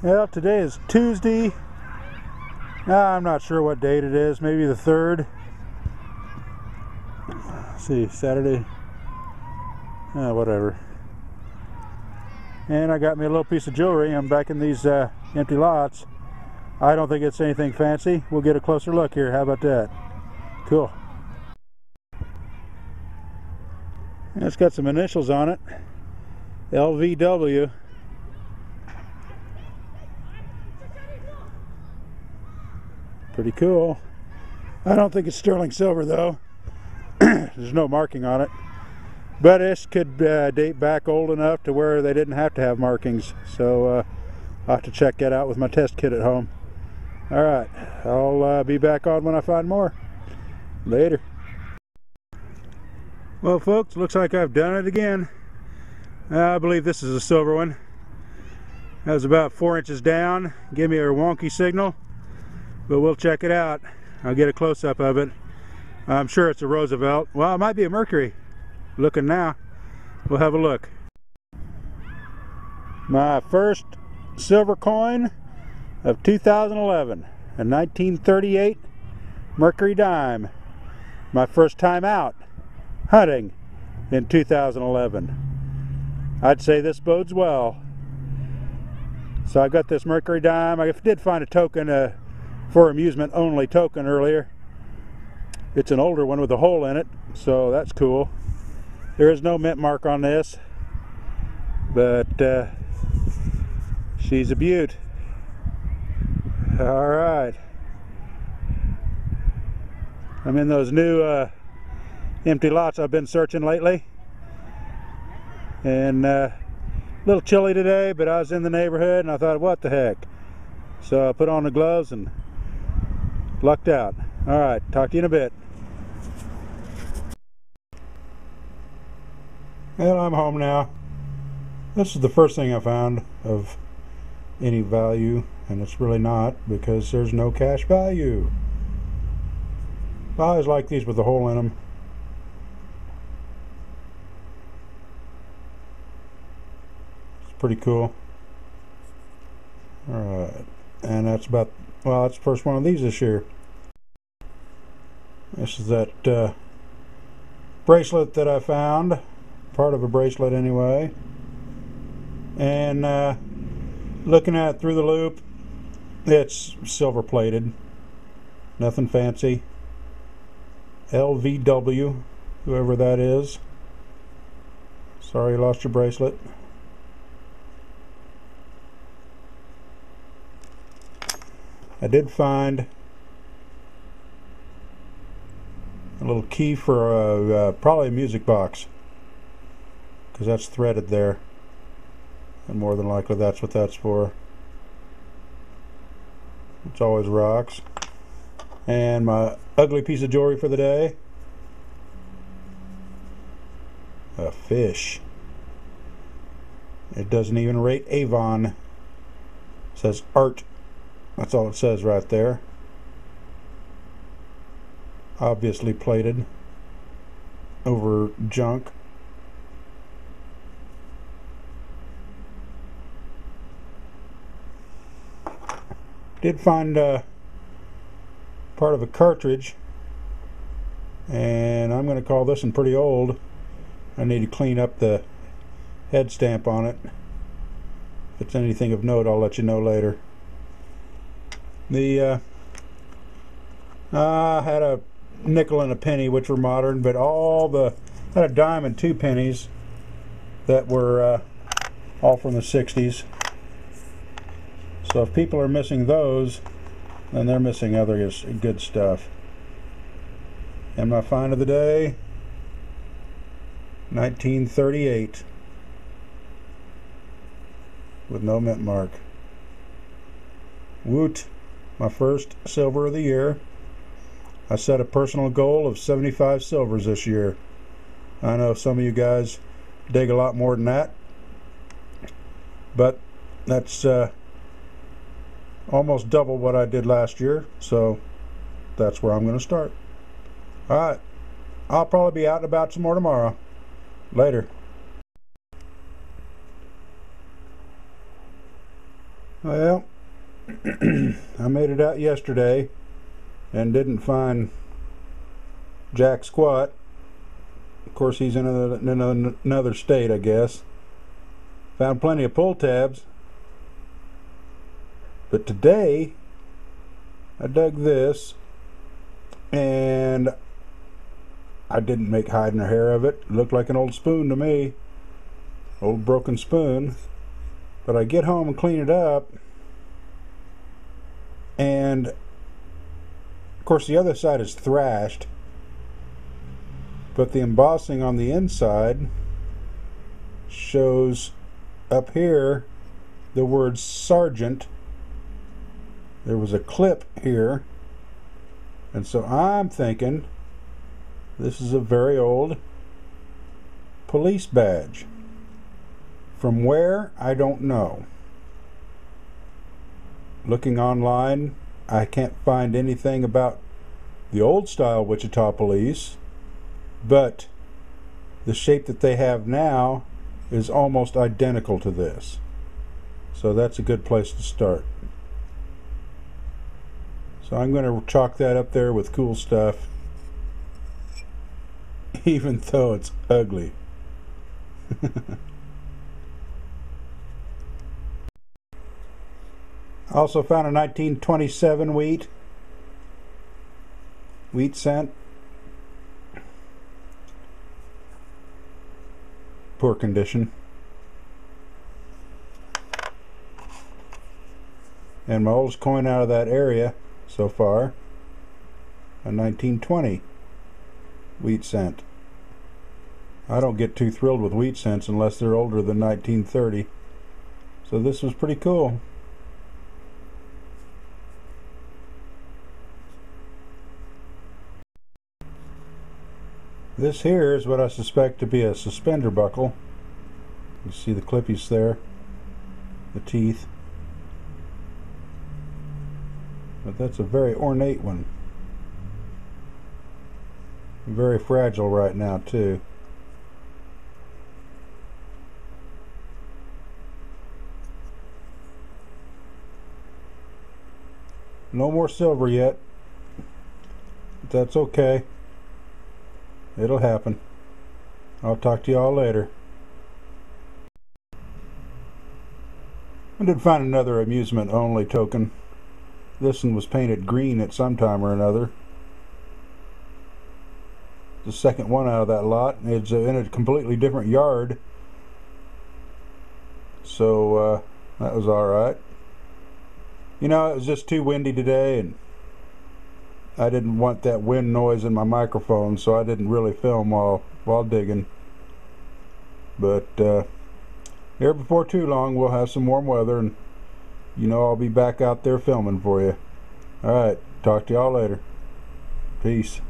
Well, today is Tuesday. I'm not sure what date it is, maybe the 3rd. Let's see, Saturday. Whatever. And I got me a little piece of jewelry. I'm back in these empty lots. I don't think it's anything fancy. We'll get a closer look here. How about that? Cool. And it's got some initials on it. LVW. Pretty cool. I don't think it's sterling silver though. There's no marking on it. But this could date back old enough to where they didn't have to have markings. So I'll have to check that out with my test kit at home. Alright, I'll be back on when I find more. Later. Well folks, looks like I've done it again. I believe this is a silver one. That was about 4 inches down. Give me a wonky signal. But we'll check it out. I'll get a close-up of it. I'm sure it's a Roosevelt. Well, it might be a Mercury. Looking now. We'll have a look. My first silver coin of 2011. A 1938 Mercury dime. My first time out hunting in 2011. I'd say this bodes well. So I got this Mercury dime. I did find a token, for amusement only token earlier. It's an older one with a hole in it, so that's cool. There is no mint mark on this, but she's a beaut. All right, I'm in those new empty lots I've been searching lately, and a little chilly today, but I was in the neighborhood and I thought, what the heck? So I put on the gloves and lucked out. All right, talk to you in a bit. And I'm home now. This is the first thing I found of any value, and it's really not because there's no cash value. I always like these with a hole in them. It's pretty cool. Alright, and that's about, well, that's the first one of these this year. This is that bracelet that I found. Part of a bracelet anyway. And looking at it through the loop, it's silver plated. Nothing fancy. LVW, whoever that is. Sorry you lost your bracelet. I did find a little key for probably a music box, because that's threaded there, and more than likely that's what that's for. It's always rocks. And my ugly piece of jewelry for the day, a fish. It doesn't even rate Avon. It says art. That's all it says right there. Obviously plated over junk. Did find part of a cartridge, and I'm going to call this one pretty old. I need to clean up the head stamp on it. If it's anything of note, I'll let you know later. The I had a nickel and a penny, which were modern, but I had a dime and 2 pennies that were all from the 60s. So if people are missing those, then they're missing other good stuff. And my find of the day, 1938, with no mint mark. Woot! My first silver of the year. I set a personal goal of 75 silvers this year. I know some of you guys dig a lot more than that, but that's almost double what I did last year, so that's where I'm going to start. Alright, I'll probably be out and about some more tomorrow. Later. Well, I made it out yesterday and didn't find jack squat. Of course, he's in another state, I guess. Found plenty of pull tabs. But today, I dug this, and I didn't make hide nor hair of it. It looked like an old spoon to me. Old broken spoon. But I get home and clean it up, and of course the other side is thrashed, but the embossing on the inside shows up here the word sergeant. There was a clip here, and so I'm thinking this is a very old police badge. From where, I don't know. Looking online, I can't find anything about the old style Wichita Police, but the shape that they have now is almost identical to this. So that's a good place to start. So I'm going to chalk that up there with cool stuff, even though it's ugly. Also found a 1927 wheat cent. Poor condition. And my oldest coin out of that area so far, a 1920 wheat cent. I don't get too thrilled with wheat cents unless they're older than 1930. So this was pretty cool. This here is what I suspect to be a suspender buckle. You see the clippies there, the teeth. But that's a very ornate one. Very fragile right now too. No more silver yet. But that's okay. It'll happen. I'll talk to y'all later. I did find another amusement only token. This one was painted green at some time or another. The second one out of that lot. It's in a completely different yard. So that was alright. You know, it was just too windy today, and I didn't want that wind noise in my microphone, so I didn't really film while digging. But here before too long we'll have some warm weather, and you know I'll be back out there filming for you. Alright, talk to y'all later. Peace.